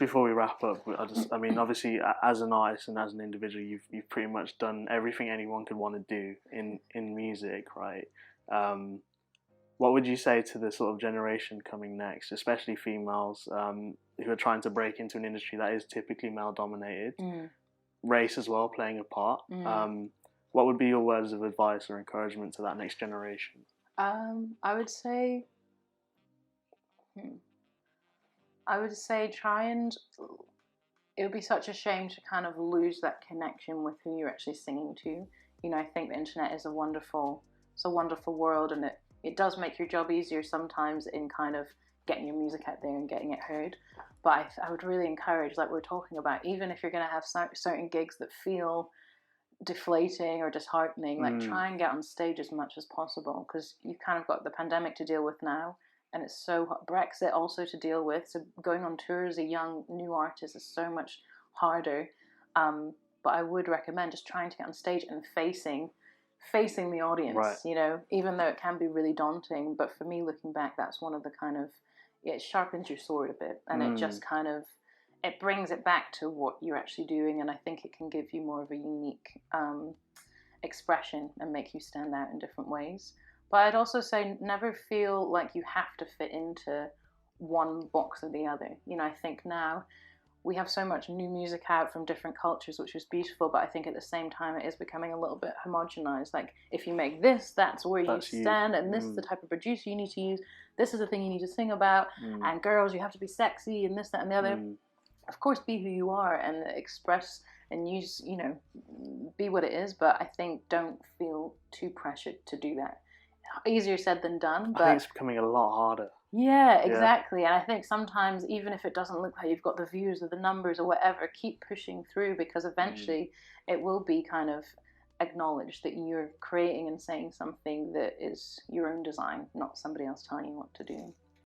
before we wrap up, I mean, obviously, as an artist and as an individual, you've pretty much done everything anyone could want to do in music, right? What would you say to the sort of generation coming next, especially females who are trying to break into an industry that is typically male dominated? Race as well playing a part. What would be your words of advice or encouragement to that next generation? I would say try and, it would be such a shame to kind of lose that connection with who you're actually singing to. You know, I think the internet is a wonderful world, and it does make your job easier sometimes in kind of getting your music out there and getting it heard. But I would really encourage, like we're talking about, even if you're going to have certain gigs that feel deflating or disheartening, like try and get on stage as much as possible, because you've kind of got the pandemic to deal with now, and it's so Brexit also to deal with. So going on tour as a young new artist is so much harder. But I would recommend just trying to get on stage and facing the audience. Right. You know, even though it can be really daunting. But for me, looking back, that's one of the kind of, it sharpens your sword a bit, and it just kind of, it brings it back to what you're actually doing, and I think it can give you more of a unique expression and make you stand out in different ways. But I'd also say never feel like you have to fit into one box or the other. You know, I think now we have so much new music out from different cultures, which is beautiful, but I think at the same time it is becoming a little bit homogenized. Like, if you make this, that's where you stand, and this is the type of producer you need to use, this is the thing you need to sing about, and girls, you have to be sexy, and this, that, and the other. Of course, be who you are and express and use, you know, be what it is, but I think don't feel too pressured to do that. Easier said than done, but I think it's becoming a lot harder. Yeah, exactly. And I think sometimes, even if it doesn't look like you've got the views or the numbers or whatever, keep pushing through, because eventually it will be kind of acknowledged that you're creating and saying something that is your own design, not somebody else telling you what to do.